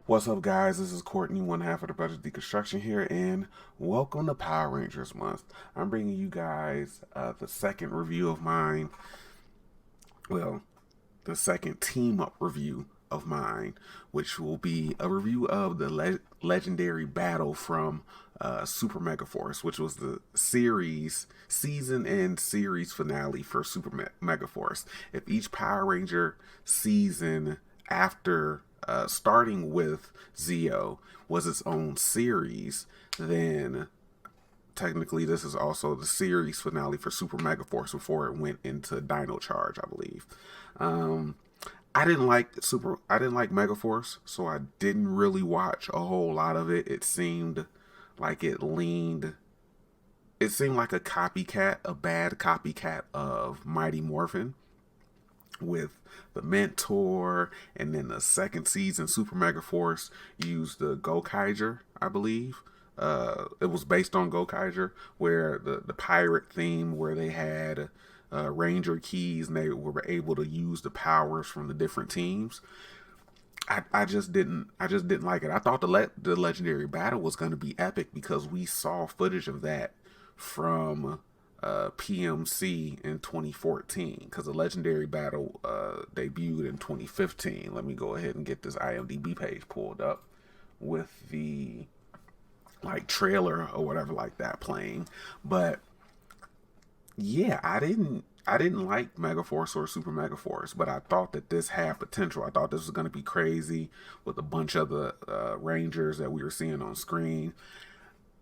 What's up, guys? This is Courtney, one half of the Budget Deconstruction here, and welcome to Power Rangers Month. I'm bringing you guys the second review of mine. Well, the second team up review of mine, which will be a review of the legendary battle from Super Megaforce, which was the season and series finale for Super Megaforce. If each Power Ranger season after starting with Zeo was its own series, then technically this is also the series finale for Super Megaforce before it went into Dino Charge, I believe. Um, I didn't like Megaforce, so I didn't really watch a whole lot of it. Like it seemed like a bad copycat of Mighty Morphin with the Mentor, and then the second season Super Megaforce used the Gokaiger, I believe. It was based on Gokaiger, where the pirate theme, where they had Ranger keys and they were able to use the powers from the different teams. I just didn't like it. I thought the legendary battle was going to be epic because we saw footage of that from PMC in 2014, because the legendary battle debuted in 2015. Let me go ahead and get this IMDb page pulled up with the like trailer or whatever like that playing. But yeah, I didn't like Megaforce or Super Megaforce, but I thought that this had potential. I thought this was going to be crazy with a bunch of the Rangers that we were seeing on screen.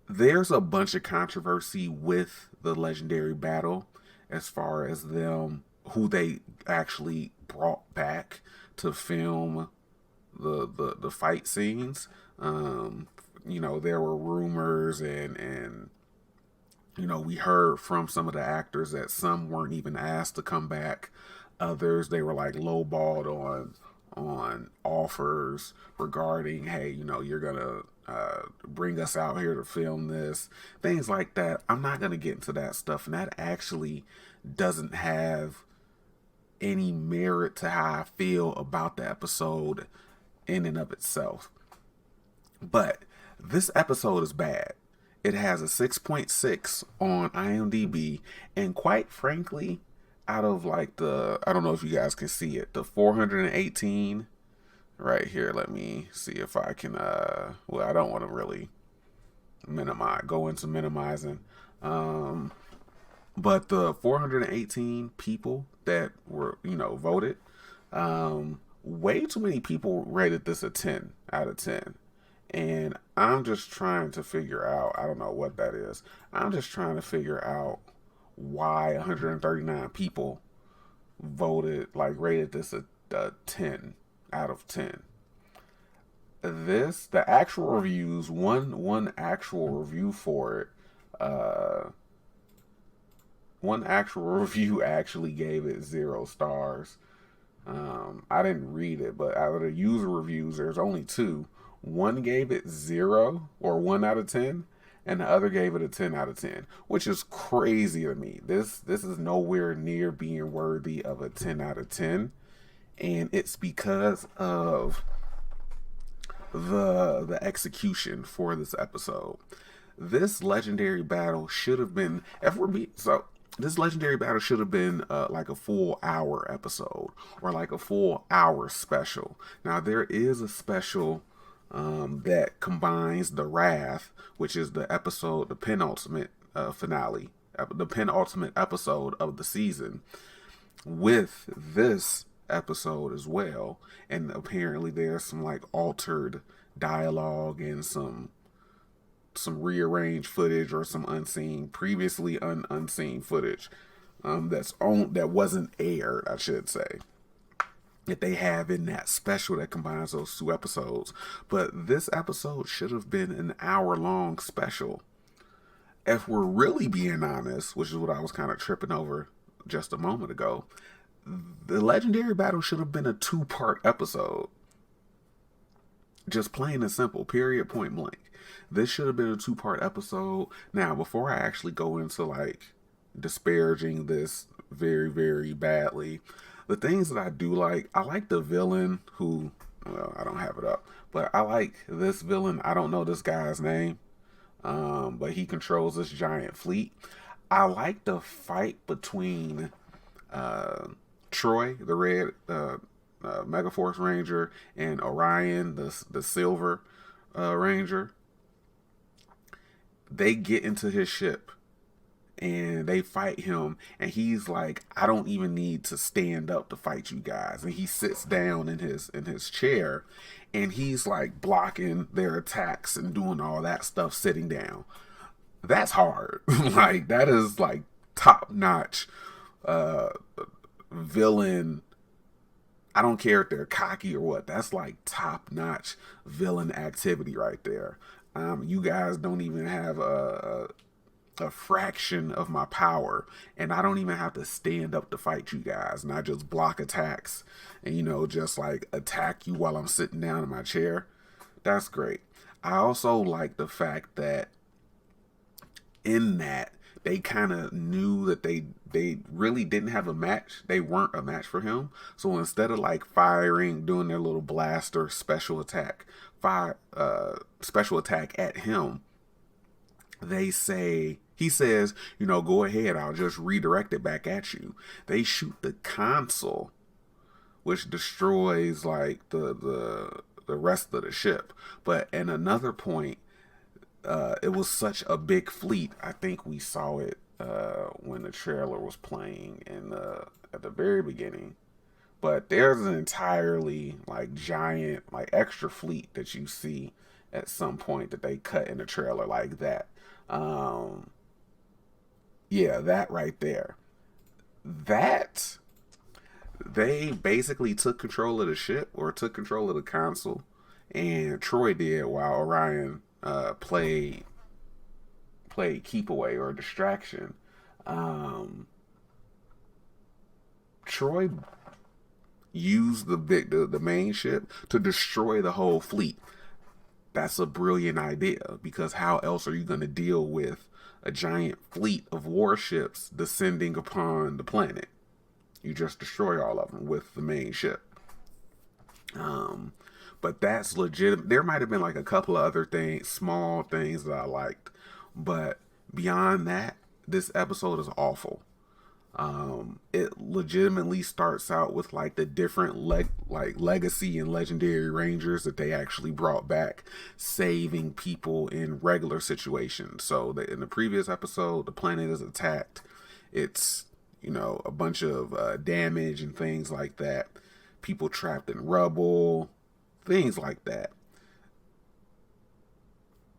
There's a bunch of controversy with the legendary battle as far as them who they actually brought back to film the fight scenes. There were rumors and we heard from some of the actors that some weren't even asked to come back. Others, they were like lowballed on offers regarding, hey, you're gonna bring us out here to film this, things like that. I'm not gonna get into that stuff, and that actually doesn't have any merit to how I feel about the episode in and of itself. But this episode is bad. It has a 6.6 on IMDb, and quite frankly, out of like I don't know if you guys can see it, the 418 right here. Let me see if I can, I don't want to really go into minimizing. But the 418 people that were, voted, way too many people rated this a 10 out of 10. And I'm just trying to figure out, I don't know what that is. I'm just trying to figure out why 139 people rated this a 10 out of 10. The actual reviews, one actual review for it, one actual review actually gave it 0 stars. I didn't read it, but out of the user reviews, there's only two. One gave it 0 or 1 out of 10, and the other gave it a 10 out of 10, which is crazy to me. This is nowhere near being worthy of a 10 out of 10, and it's because of the execution for this episode. This legendary battle should have been, this legendary battle should have been like a full hour episode or like a full hour special. Now there is a special that combines the Wrath, which is the episode, the penultimate finale, the penultimate episode of the season, with this episode as well. And apparently there's some like altered dialogue and some rearranged footage or some previously unseen footage that wasn't aired, I should say, that they have in that special that combines those two episodes. But this episode should have been an hour-long special. If we're really being honest, which is what I was kind of tripping over just a moment ago, the legendary battle should have been a 2-part episode. Just plain and simple, period, point blank. This should have been a 2-part episode. Now, before I actually go into like disparaging this very, very badly, the things that I do like, I like the villain who Well, I don't have it up, but I like this villain. I don't know this guy's name, but he controls this giant fleet. I like the fight between uh, Troy, the red Megaforce Ranger, and Orion, the silver Ranger. They get into his ship and they fight him, and he's like, I don't even need to stand up to fight you guys. And he sits down in his chair, and he's like blocking their attacks and doing all that stuff sitting down. That's hard. Like, that is like top notch uh villain. I don't care if they're cocky or what. That's like top notch villain activity right there. You guys don't even have a fraction of my power, and I don't even have to stand up to fight you guys, and I just block attacks and, just like attack you while I'm sitting down in my chair. That's great. I also like the fact that in that they kind of knew that they really didn't have a match. They weren't a match for him. So instead of like firing, doing their little blaster special attack at him, he says, go ahead, I'll just redirect it back at you. They shoot the console, which destroys like the rest of the ship. But at another point, it was such a big fleet. I think we saw it when the trailer was playing at the very beginning. But there's an entirely like giant like extra fleet that you see at some point that they cut in the trailer like that. Um, yeah, that right there. That they basically took control of the ship or took control of the console, and Troy did while Orion played keep away or distraction. Um, Troy used the main ship to destroy the whole fleet. That's a brilliant idea, because how else are you going to deal with a giant fleet of warships descending upon the planet? You just destroy all of them with the main ship. Um, but that's legit. There might have been like a couple of other things, small things that I liked, but beyond that, this episode is awful. It legitimately starts out with like the different like legacy and legendary rangers that they actually brought back, saving people in regular situations. So in the previous episode, the planet is attacked. It's a bunch of damage and things like that. People trapped in rubble, things like that.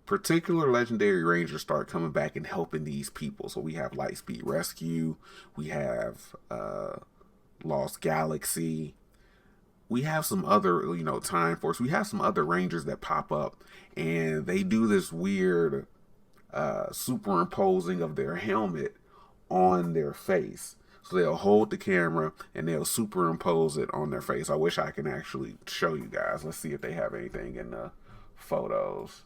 Particular legendary rangers start coming back and helping these people. So we have Lightspeed Rescue, we have Lost Galaxy, we have some other, Time Force. We have some other rangers that pop up, and they do this weird superimposing of their helmet on their face. So they'll hold the camera and they'll superimpose it on their face. I wish I can actually show you guys. Let's see if they have anything in the photos.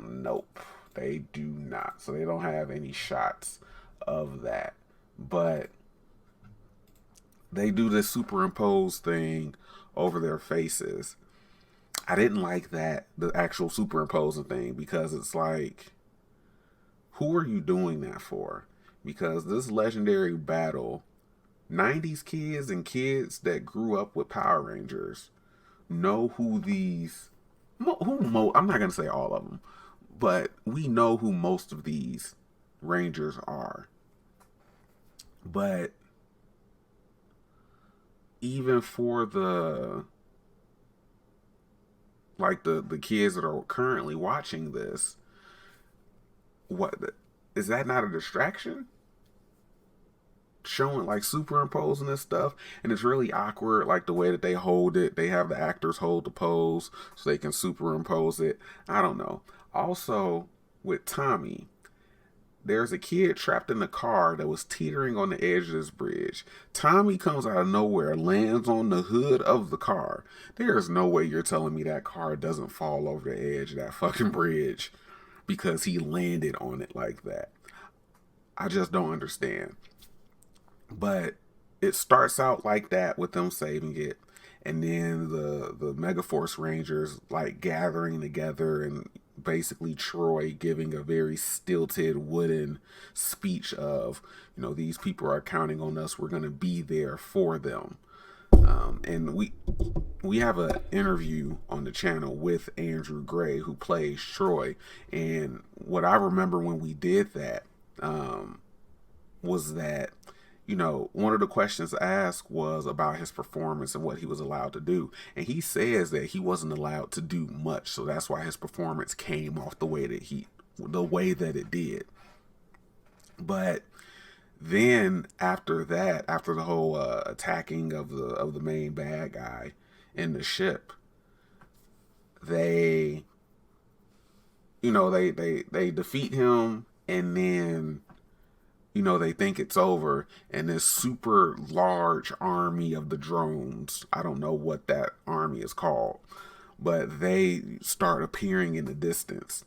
Nope, they do not. So they don't have any shots of that. But they do this superimposed thing over their faces. I didn't like that, the actual superimposing thing, because it's like, who are you doing that for? Because this legendary battle, 90s kids and kids that grew up with Power Rangers know who these I'm not going to say all of them, but we know who most of these Rangers are. But even for the kids that are currently watching this, what is that not a distraction? Showing like superimposing this stuff, and it's really awkward, like the way that they hold it. They have the actors hold the pose so they can superimpose it. I don't know. Also, with Tommy, there's a kid trapped in the car that was teetering on the edge of this bridge. Tommy comes out of nowhere, lands on the hood of the car. There is no way you're telling me that car doesn't fall over the edge of that fucking bridge because he landed on it like that. I just don't understand. But it starts out like that with them saving it. and then the Megaforce Rangers like gathering together, and basically Troy giving a very stilted wooden speech of, these people are counting on us, we're going to be there for them. And we have an interview on the channel with Andrew Gray, who plays Troy. And what I remember when we did that was that, one of the questions asked was about his performance and what he was allowed to do. And he says that he wasn't allowed to do much. So that's why his performance came off the way that it did. But then after that, after the whole attacking of the main bad guy in the ship, they they defeat him, and then they think it's over, and this super large army of the drones, I don't know what that army is called, but they start appearing in the distance.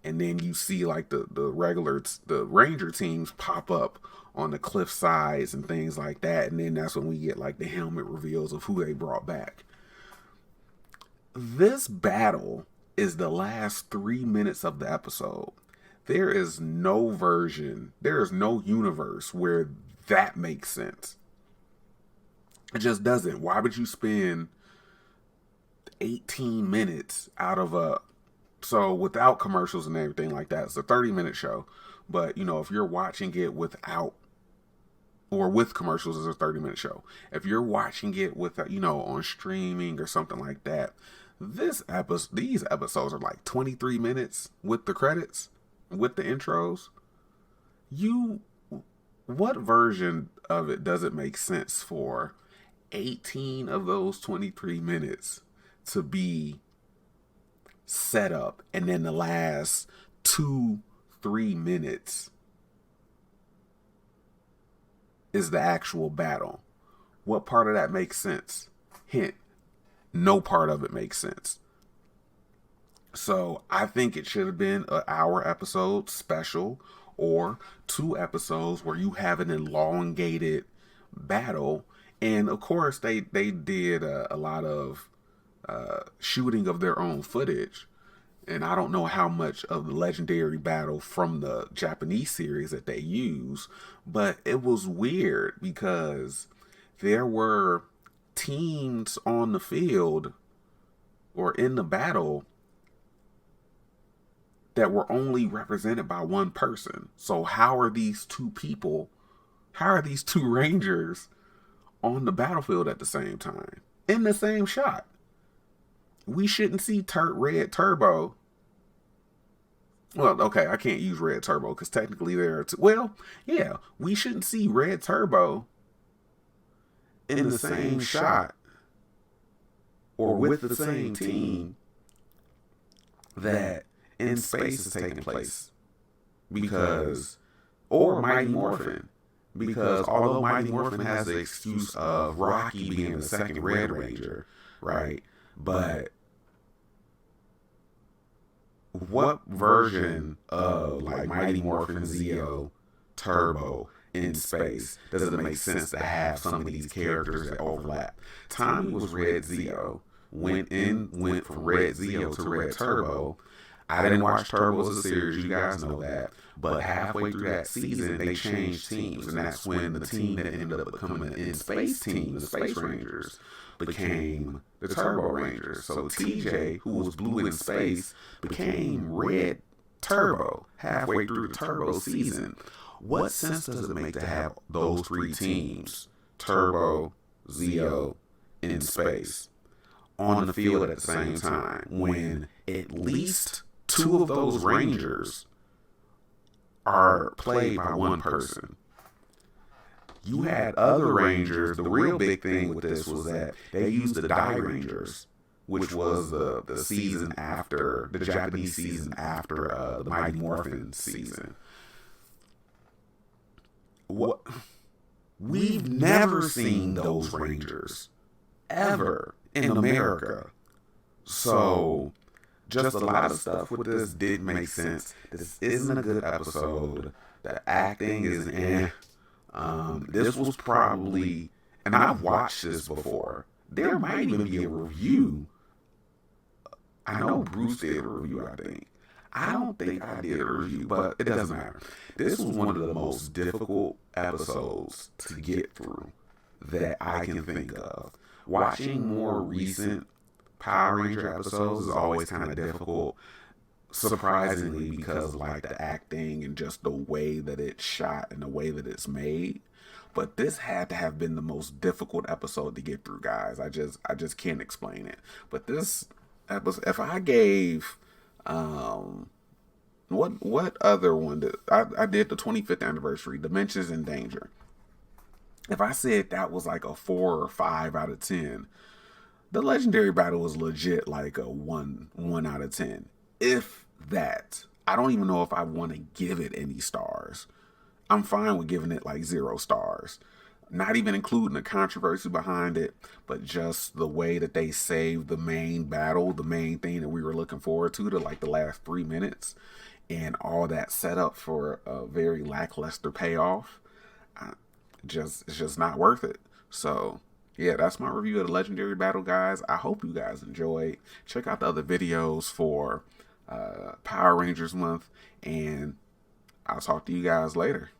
And then you see like the Ranger teams pop up on the cliff sides and things like that. And then that's when we get like the helmet reveals of who they brought back. This battle is the last 3 minutes of the episode. There is no universe where that makes sense. It just doesn't. Why would you spend 18 minutes out of so without commercials and everything like that, it's a 30-minute show. But, if you're watching it without, or with commercials, it's a 30-minute show. If you're watching it with, on streaming or something like that, these episodes are like 23 minutes with the credits, with the intros. What version of it does it make sense for 18 of those 23 minutes to be set up, and then the last 2-3 minutes is the actual battle? What part of that makes sense? Hint, no part of it makes sense. So I think it should have been an hour episode special, or 2 episodes where you have an elongated battle. And of course they did a lot of shooting of their own footage, and I don't know how much of the legendary battle from the Japanese series that they use, but it was weird because there were teams on the field or in the battle that were only represented by one person. So how are these two Rangers on the battlefield at the same time in the same shot? We shouldn't see Red Turbo. Well, okay, I can't use Red Turbo because technically we shouldn't see Red Turbo in the same shot or with the same team that in space is taking place. Or Mighty Morphin. Because although Mighty Morphin has the excuse of Rocky being the second Red Ranger, right? But what version of like Mighty Morphin, Zeo, Turbo in space does it make sense to have some of these characters that overlap? Tommy was Red Zeo, went from Red Zeo to Red Turbo. I didn't watch Turbo as a series, you guys know that. But halfway through that season, they changed teams, and that's when the team that ended up becoming an in-space team, the Space Rangers, became the Turbo Rangers. So TJ, who was blue in space, became Red Turbo halfway through the Turbo season. What sense does it make to have those 3 teams, Turbo, Zeo, in space, on the field at the same time, when at least 2 of those Rangers are played by one person? You had other Rangers. The real big thing with this was that they used the Die Rangers, which was the season after, the Japanese season after the Mighty Morphin season. We've never seen those Rangers ever in America. So just a lot of stuff with this didn't make sense. This isn't a good episode. The acting is This was probably, and I've watched this before, there might even be a review. I know Bruce did a review, I think. I don't think I did a review, but it doesn't matter. This was one of the most difficult episodes to get through that I can think of. Watching more recent Power Ranger episodes is always kind of difficult, surprisingly, because like the acting and just the way that it's shot and the way that it's made. But this had to have been the most difficult episode to get through, guys. I just can't explain it. But this episode, if I gave what other one did I did the 25th anniversary, Dimensions in Danger. If I said that was like a 4 or 5 out of 10, the legendary battle was legit like a 1 out of 10. If that. I don't even know if I want to give it any stars. I'm fine with giving it like 0 stars. Not even including the controversy behind it, but just the way that they saved the main battle, the main thing that we were looking forward to like the last 3 minutes, and all that setup for a very lackluster payoff. It's just not worth it. So yeah, that's my review of the legendary battle, guys. I hope you guys enjoyed. Check out the other videos for Power Rangers month, and I'll talk to you guys later.